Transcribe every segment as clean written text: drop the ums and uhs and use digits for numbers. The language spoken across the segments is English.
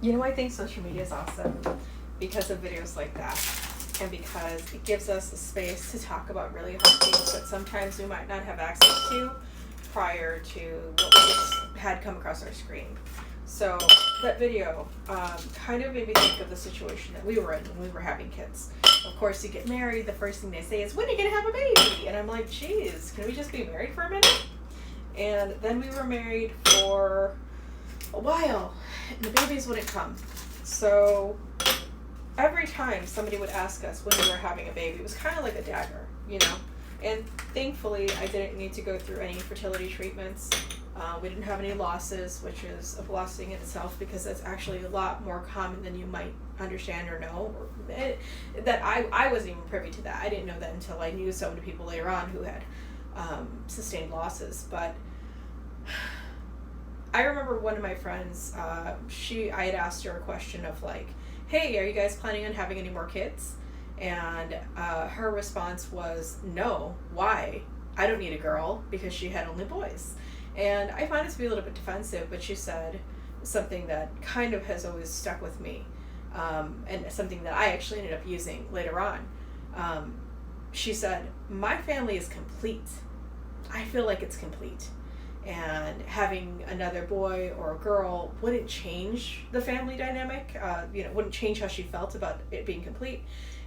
You know, I think social media is awesome because of videos like that, and because it gives us a space to talk about really hard things that sometimes we might not have access to prior to what we just had come across our screen. So that video kind of made me think of the situation that we were in when we were having kids. Of course, you get married, the first thing they say is, when are you going to have a baby? And I'm like, geez, can we just be married for a minute? And then we were married for a while, and the babies wouldn't come. So every time somebody would ask us when we were having a baby, it was kind of like a dagger, you know? And thankfully, I didn't need to go through any fertility treatments. We didn't have any losses, which is a blessing in itself, because that's actually a lot more common than you might understand or know. I wasn't even privy to that. I didn't know that until I knew so many people later on who had sustained losses. But I remember one of my friends, I had asked her a question of like, hey, are you guys planning on having any more kids? And her response was, no. Why? I don't need a girl, because she had only boys. And I found it to be a little bit defensive, but she said something that kind of has always stuck with me, and something that I actually ended up using later on. She said, my family is complete. I feel like it's complete. And having another boy or a girl wouldn't change the family dynamic, wouldn't change how she felt about it being complete.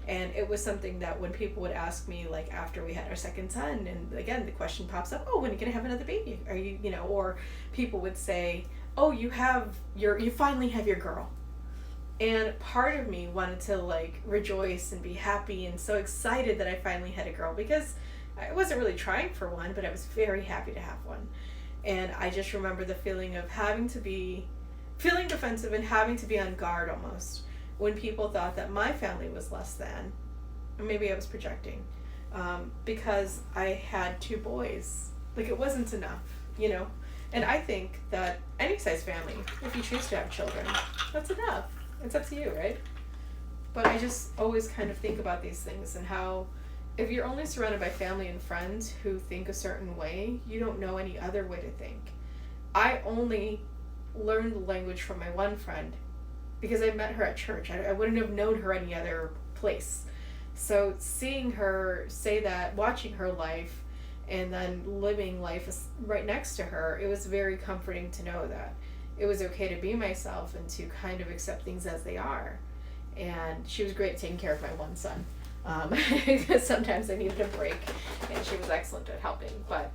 And it was something that when people would ask me, like after we had our second son, and again, the question pops up, oh, when are you going to have another baby? Are you, or people would say, oh, you finally have your girl. And part of me wanted to like rejoice and be happy and so excited that I finally had a girl, because I wasn't really trying for one, but I was very happy to have one. And I just remember the feeling of feeling defensive and having to be on guard almost when people thought that my family was less than, or maybe I was projecting, because I had 2 boys. Like, it wasn't enough, And I think that any size family, if you choose to have children, that's enough. It's up to you, right? But I just always kind of think about these things and how if you're only surrounded by family and friends who think a certain way, you don't know any other way to think. I only learned the language from my one friend because I met her at church. I wouldn't have known her any other place. So seeing her say that, watching her life, and then living life right next to her, it was very comforting to know that it was okay to be myself and to kind of accept things as they are. And she was great at taking care of my one son. Because sometimes I needed a break, and she was excellent at helping. But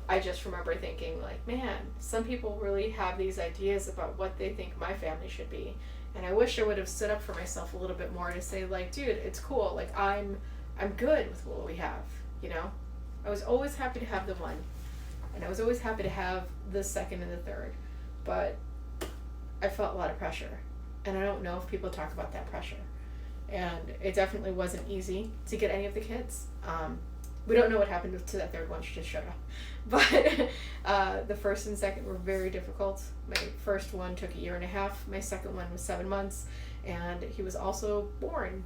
I just remember thinking, like, man, some people really have these ideas about what they think my family should be. And I wish I would have stood up for myself a little bit more to say, like, dude, it's cool. Like, I'm good with what we have, I was always happy to have the one. And I was always happy to have the second and the third. But I felt a lot of pressure. And I don't know if people talk about that pressure. And it definitely wasn't easy to get any of the kids. We don't know what happened to that third one. She just showed up. But the first and second were very difficult. My first one took 1.5 years. My second one was 7 months. And he was also born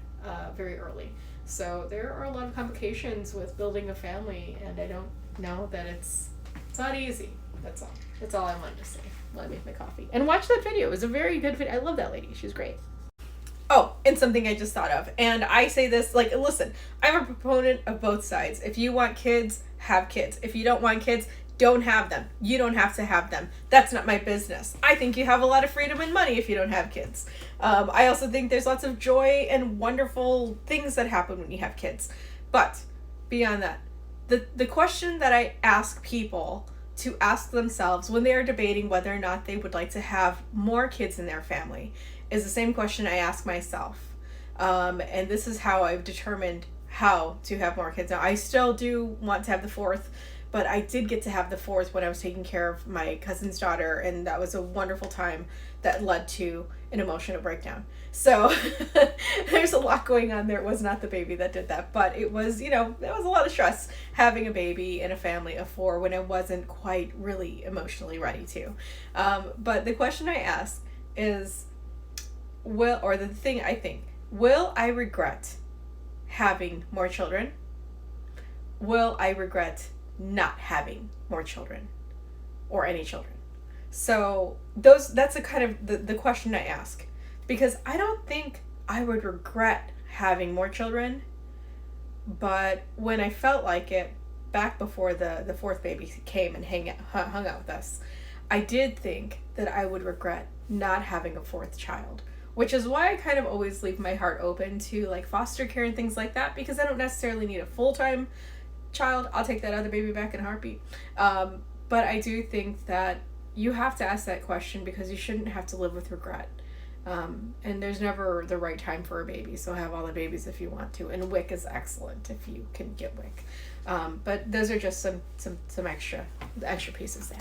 very early. So there are a lot of complications with building a family. And I don't know that it's not easy. That's all. That's all I wanted to say while I make my coffee. And watch that video. It was a very good video. I love that lady. She was great. Oh, and something I just thought of. And I say this, like, listen, I'm a proponent of both sides. If you want kids, have kids. If you don't want kids, don't have them. You don't have to have them. That's not my business. I think you have a lot of freedom and money if you don't have kids. I also think there's lots of joy and wonderful things that happen when you have kids. But beyond that, the question that I ask people to ask themselves when they are debating whether or not they would like to have more kids in their family is the same question I ask myself. And this is how I've determined how to have more kids. Now, I still do want to have the 4th, but I did get to have the 4th when I was taking care of my cousin's daughter, and that was a wonderful time that led to an emotional breakdown. So there's a lot going on there. It was not the baby that did that, but it was, it was a lot of stress having a baby in a family of 4 when I wasn't quite really emotionally ready to. But the question I ask is, will I regret having more children? Will I regret not having more children or any children? So that's a kind of the question I ask. because I don't think I would regret having more children, but when I felt like it, back before the fourth baby came and hung out with us, I did think that I would regret not having a fourth child, which is why I kind of always leave my heart open to like foster care and things like that, because I don't necessarily need a full-time child. I'll take that other baby back in a heartbeat. But I do think that you have to ask that question because you shouldn't have to live with regret. And there's never the right time for a baby, so have all the babies if you want to. And WIC is excellent if you can get WIC. But those are just some extra pieces there.